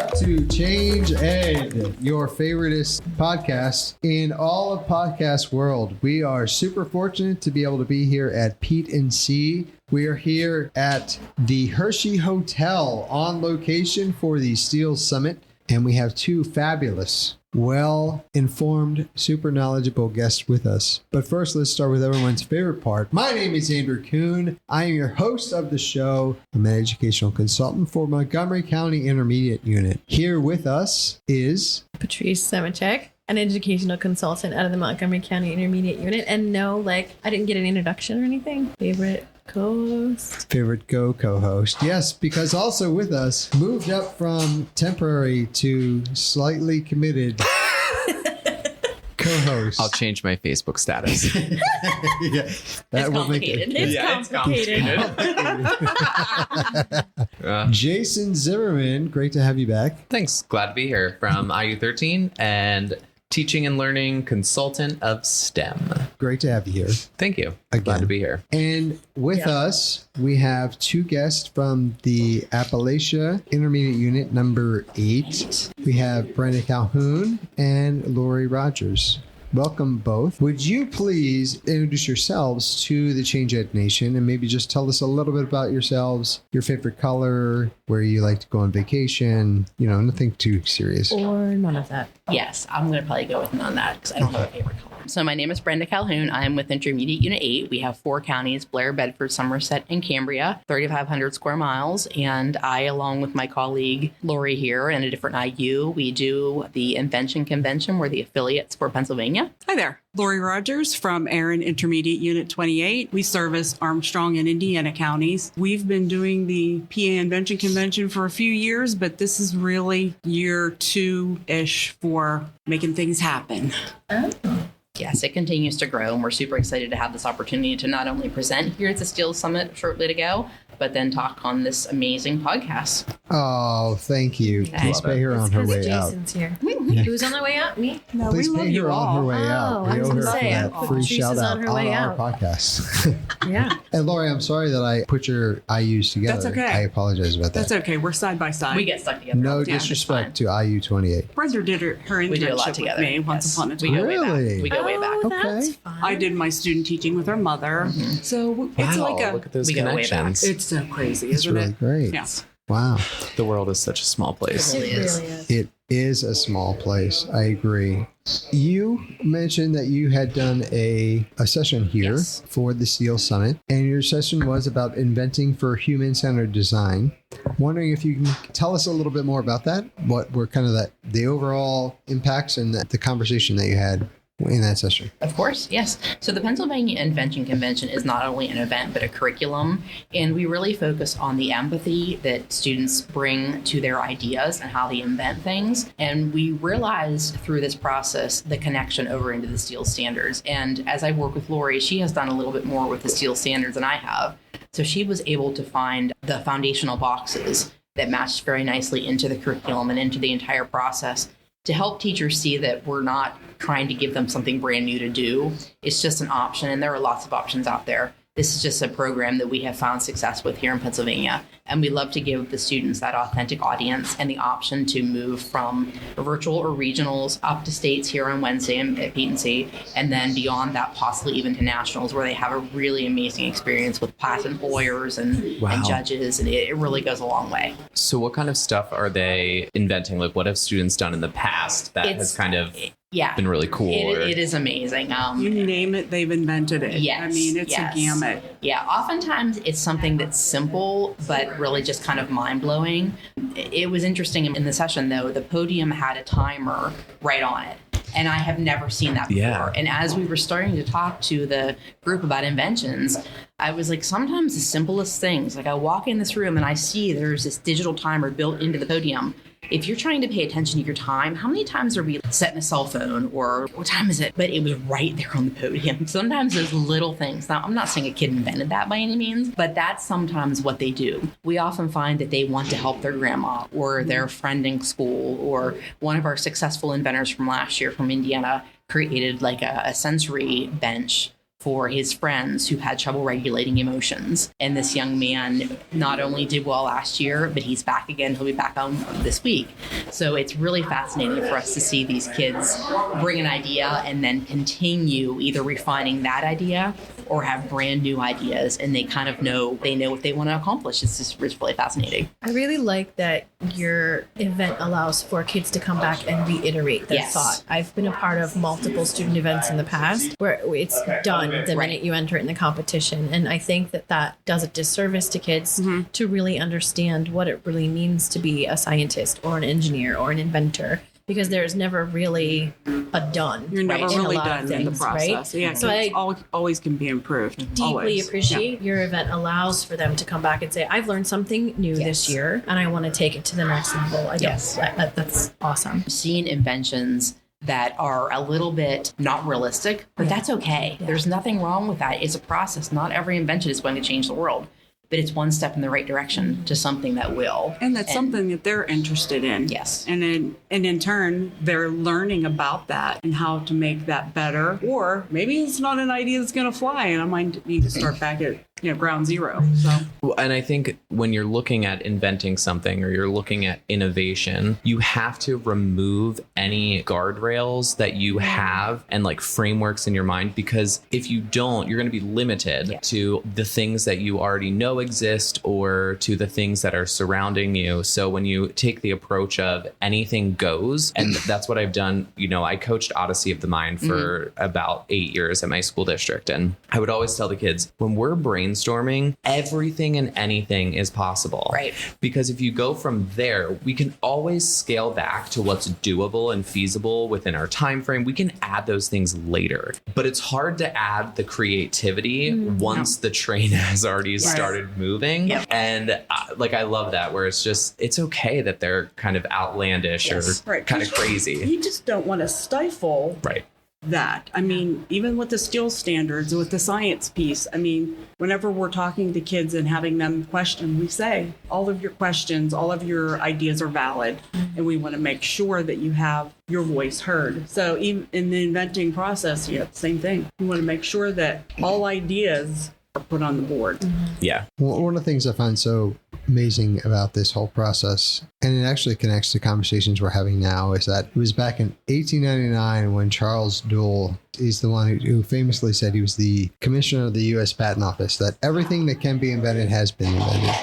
back to Change Ed, your favoriteest podcast in all of podcast world. We are super fortunate to be able to be here at PETE&C. We are here at the Hershey Hotel on location for the Steel Summit, and we have two fabulous, well-informed, super knowledgeable guests with us. But first, let's start with everyone's favorite part. My name is Andrew Kuhn. I am your host of the show. I'm an educational consultant for Montgomery County Intermediate Unit. Here with us is Patrice Semichek, an educational consultant out of the Montgomery County Intermediate Unit. And no, I didn't get an introduction or anything. Favorite co-host. Favorite co-host. Yes, because also with us, moved up from temporary to slightly committed co-host. I'll change my Facebook status. Yeah, that will make it. It's complicated. Jason Zimmerman, great to have you back. Thanks. Glad to be here from IU13 and teaching and learning consultant of STEM. Great to have you here. Thank you. Again. Glad to be here. And with us, we have two guests from the Appalachia Intermediate Unit number 8. We have Brenda Calhoun and Lori Rodgers. Welcome both. Would you please introduce yourselves to the Change Ed Nation and maybe just tell us a little bit about yourselves, your favorite color, where you like to go on vacation, nothing too serious. Or none of that. Yes, I'm going to probably go with none of that because I don't have a favorite color. So my name is Brenda Calhoun. I'm with Intermediate Unit 8. We have 4 counties, Blair, Bedford, Somerset, and Cambria, 3,500 square miles. And I, along with my colleague Lori here and a different IU, we do the Invention Convention. We're the affiliates for Pennsylvania. Hi there. Lori Rodgers from Erin Intermediate Unit 28. We service Armstrong and Indiana counties. We've been doing the PA Invention Convention for a few years, but this is really year 2-ish for making things happen. Yes, it continues to grow, and we're super excited to have this opportunity to not only present here at the Steel Summit shortly to go, but then talk on this amazing podcast. Oh, thank you. Please pay her on her way out. Jason's here. Who's on the way out? Me? No, Please we love pay her you on her all. way out. I We was owe her gonna for say, that free Patrice shout is out on her on way our out. podcast. Yeah. And Lori, I'm sorry that I put your IUs together. That's okay. I apologize about that. That's okay. We're side by side. We get stuck together. No all the time. It's disrespect fine. to IU 28. Brenda did her We do a lot internship with together. me once Yes. upon a We time. go way Really? back. We go way back. Oh, that's Okay. fun. I did my student teaching with her mother. So it's Wow, like look at those we go way back. connections. it's so crazy, It's isn't really it? great. Yeah. Wow. The world is such a small place. It really really is. is. It is a small place. I agree. You mentioned that you had done a session here Yes. for the Steel Summit, and your session was about inventing for human-centered design. Wondering if you can tell us a little bit more about that. What were kind of the overall impacts and the conversation that you had in that session? Of course, yes. So the Pennsylvania Invention Convention is not only an event, but a curriculum. And we really focus on the empathy that students bring to their ideas and how they invent things. And we realize through this process the connection over into the STEEL standards. And as I work with Lori, she has done a little bit more with the STEEL standards than I have. So she was able to find the foundational boxes that matched very nicely into the curriculum and into the entire process to help teachers see that we're not trying to give them something brand new to do. It's just an option, and there are lots of options out there. This is just a program that we have found success with here in Pennsylvania, and we love to give the students that authentic audience and the option to move from virtual or regionals up to states here on Wednesday at PETE&C, and then beyond that, possibly even to nationals, where they have a really amazing experience with patent lawyers and judges, and it really goes a long way. So what kind of stuff are they inventing? Like, what have students done in the past that has kind of been really cool? It is amazing. You name it, they've invented it. Yes. I mean, it's a gamut. Yeah, oftentimes it's something that's simple, but really just kind of mind-blowing. It was interesting in the session, though, the podium had a timer right on it. And I have never seen that before. Yeah. And as we were starting to talk to the group about inventions, I was like, sometimes the simplest things, like I walk in this room and I see there's this digital timer built into the podium. If you're trying to pay attention to your time, how many times are we setting a cell phone or what time is it? But it was right there on the podium. Sometimes those little things. Now, I'm not saying a kid invented that by any means, but that's sometimes what they do. We often find that they want to help their grandma or their friend in school, or one of our successful inventors from last year from Indiana created like a sensory bench for his friends who had trouble regulating emotions. And this young man not only did well last year, but he's back again. He'll be back on this week. So it's really fascinating for us to see these kids bring an idea and then continue either refining that idea or have brand new ideas, and they kind of know what they want to accomplish. It's really fascinating. I really like that your event allows for kids to come back and reiterate their thought. I've been a part of multiple student events in the past where it's done the minute you enter it in the competition. And I think that does a disservice to kids to really understand what it really means to be a scientist or an engineer or an inventor. Because there's never really a done. You're never really done in the process. Right? Yeah, so I always can be improved. Deeply appreciate your event allows for them to come back and say, I've learned something new this year and I want to take it to the next level. That's awesome. Seeing inventions that are a little bit not realistic, but that's okay. There's nothing wrong with that. It's a process. Not every invention is going to change the world, but it's one step in the right direction to something that will. And that's something that they're interested in. Yes. And in turn, they're learning about that and how to make that better. Or maybe it's not an idea that's going to fly and I might need to start back at ground zero. So. And I think when you're looking at inventing something or you're looking at innovation, you have to remove any guardrails that you have and like frameworks in your mind, because if you don't, you're going to be limited to the things that you already know exist or to the things that are surrounding you. So when you take the approach of anything goes, and that's what I've done, I coached Odyssey of the Mind for about 8 years at my school district. And I would always tell the kids, when we're brainstorming, everything and anything is possible. Right. Because if you go from there, we can always scale back to what's doable and feasible within our time frame. We can add those things later. But it's hard to add the creativity once the train has already started moving. Yep. And I love that, where it's okay that they're kind of outlandish or kind of crazy. You just don't want to stifle that. I mean, even with the skills standards, with the science piece, whenever we're talking to kids and having them question, we say, all of your questions, all of your ideas are valid. And we want to make sure that you have your voice heard. So even in the inventing process, same thing. We want to make sure that all ideas are put on the board. Yeah. Well, one of the things I find so amazing about this whole process, and it actually connects to conversations we're having now, is that it was back in 1899 when Charles Duell, he's the one who famously said, he was the commissioner of the U.S. Patent Office, that everything that can be invented has been invented.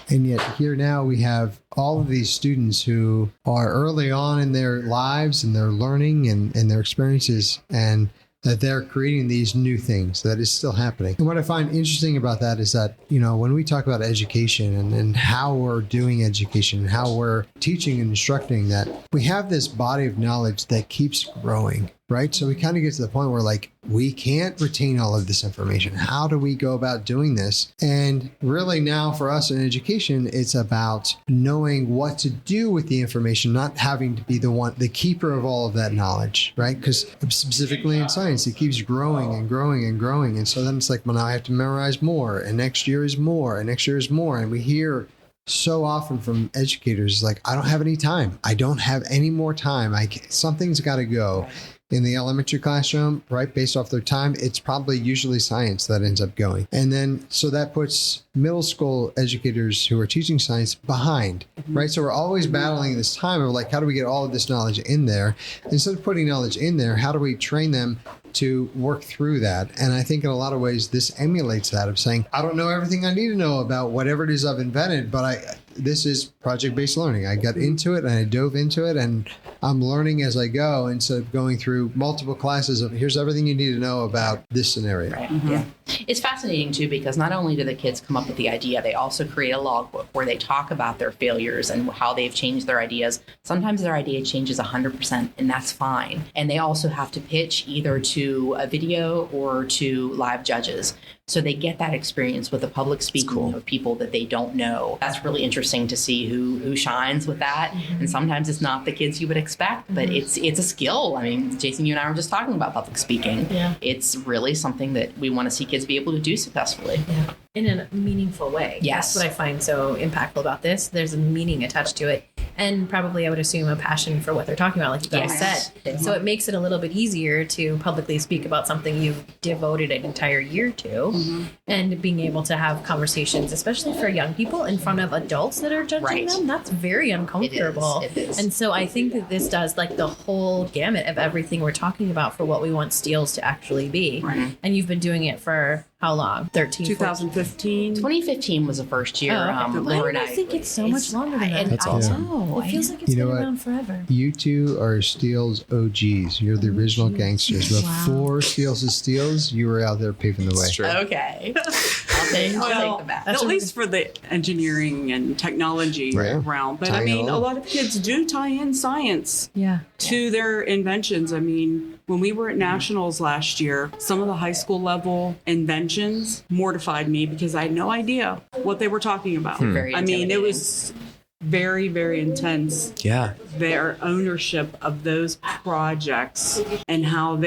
And yet here now we have all of these students who are early on in their lives and they're learning and their experiences, and that they're creating these new things that is still happening. And what I find interesting about that is that, when we talk about education and how we're doing education and how we're teaching and instructing, that we have this body of knowledge that keeps growing, right? So we kind of get to the point where we can't retain all of this information. How do we go about doing this? And really now for us in education, it's about knowing what to do with the information, not having to be the keeper of all of that knowledge, right? Because specifically in science, it keeps growing and growing and growing. And so then it's now I have to memorize more, and next year is more, and next year is more. And we hear so often from educators, I don't have any time. I don't have any more time. Something's got to go. In the elementary classroom, right, based off their time, it's probably usually science that ends up going. And then, so that puts middle school educators who are teaching science behind, right? So we're always battling this time of how do we get all of this knowledge in there? Instead of putting knowledge in there, how do we train them to work through that? And I think in a lot of ways, this emulates that of saying, I don't know everything I need to know about whatever it is I've invented, but this is project-based learning. I got into it and I dove into it and I'm learning as I go instead of going through multiple classes of here's everything you need to know about this scenario. Right. Yeah. It's fascinating too, because not only do the kids come up with the idea, they also create a logbook where they talk about their failures and how they've changed their ideas. Sometimes their idea changes 100%, and that's fine. And they also have to pitch either to a video or to live judges. So they get that experience with the public speaking of people that they don't know. That's really interesting to see who shines with that. And sometimes it's not the kids you would expect, but it's a skill. I mean, Jason, you and I were just talking about public speaking. Yeah. It's really something that we want to see kids be able to do successfully. Yeah. In a meaningful way. Yes. That's what I find so impactful about this. There's a meaning attached to it. and probably I would assume a passion for what they're talking about, like you guys said. So it makes it a little bit easier to publicly speak about something you've devoted an entire year to, and being able to have conversations, especially for young people, in front of adults that are judging them. That's very uncomfortable. It is. And so I think that this does like the whole gamut of everything we're talking about for what we want Steeles to actually be. And you've been doing it for how long? 2015. 2015 was the first year. Why did I think it's so much longer than that? That's awesome. It feels like it's been around forever. You two are Steele's OGs. You're the original gangsters. Before Steele's is Steele's, you were out there paving the way. It's true. Okay. I'll take the back. At least for the engineering and technology realm. But I mean, a lot of kids do tie in science to their inventions. I mean, when we were at nationals last year, some of the high school level inventions mortified me because I had no idea what they were talking about. I mean, it was very, very intense. Yeah. Their ownership of those projects and how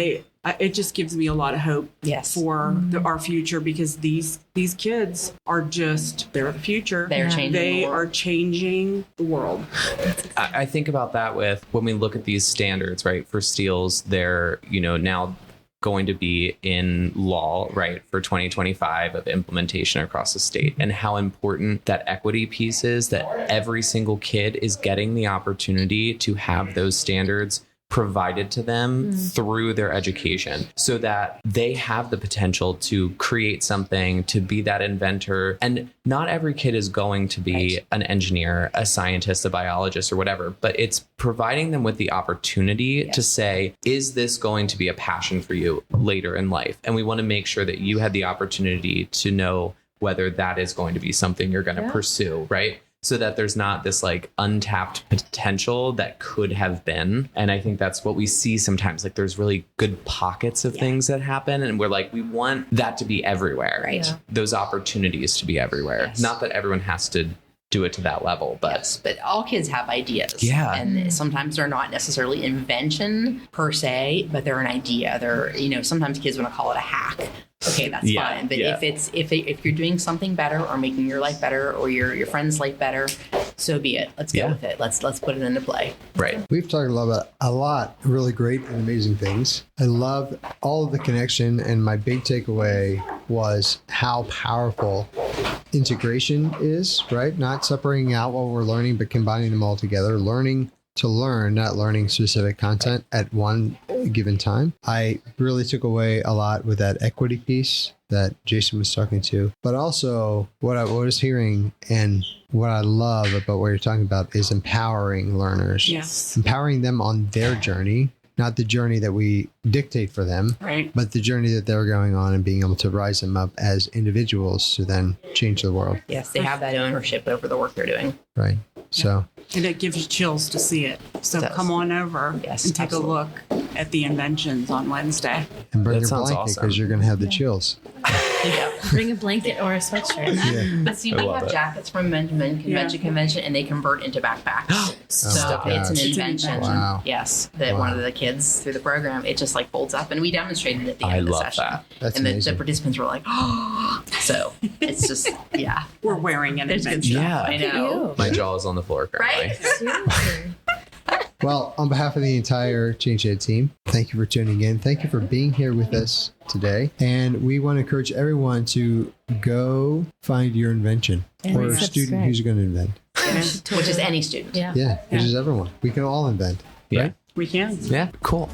it just gives me a lot of hope for our future, because these kids are they're the future. They are changing the world. I think about that with when we look at these standards, right? For Steeles, they're, now going to be in law, right, for 2025 of implementation across the state, and how important that equity piece is, that every single kid is getting the opportunity to have those standards provided to them through their education, so that they have the potential to create something, to be that inventor. And not every kid is going to be an engineer, a scientist, a biologist, or whatever, but it's providing them with the opportunity to say, is this going to be a passion for you later in life? And we want to make sure that you had the opportunity to know whether that is going to be something you're going to pursue, right? So that there's not this like untapped potential that could have been. And I think that's what we see sometimes. Like there's really good pockets of things that happen. And we're like, we want that to be everywhere. Right. Those opportunities to be everywhere. Yes. Not that everyone has to do it to that level, but all kids have ideas. Yeah. And sometimes they're not necessarily invention per se, but they're an idea. They're, sometimes kids want to call it a hack. Okay, that's fine. But if you're doing something better or making your life better or your friend's life better, so be it. Let's go with it. Let's put it into play. Right. We've talked about a lot of really great and amazing things. I love all of the connection, and my big takeaway was how powerful integration is, right? Not separating out what we're learning, but combining them all together. Learning to learn, not learning specific content at one given time. I really took away a lot with that equity piece that Jason was talking to, but also what I was hearing and what I love about what you're talking about is empowering learners, empowering them on their journey, not the journey that we dictate for them, but the journey that they're going on, and being able to rise them up as individuals to then change the world. Yes, they have that ownership over the work they're doing. Right. So, and it gives you chills to see it. So come on over and take a look at the inventions on Wednesday. And bring That your sounds blanket because awesome. you're going to have the chills. Bring a blanket or a sweatshirt. But see, we have jackets from Invention Convention, and they convert into backpacks. So it's an invention. Wow. Yes, that one of the kids through the program, it just like folds up, and we demonstrated it at the end I of the love session. that. That's and the amazing. participants were like, oh, so it's just We're wearing an There's good invention. stuff. I know. My jaw is on the floor currently. Right? Seriously. Well, on behalf of the entire Change Ed team, thank you for tuning in. Thank you for being here with us today. And we want to encourage everyone to go find your invention or a student who's going to invent. Which is any student. Yeah, which is everyone. We can all invent. Yeah. Right? We can. Yeah. Cool.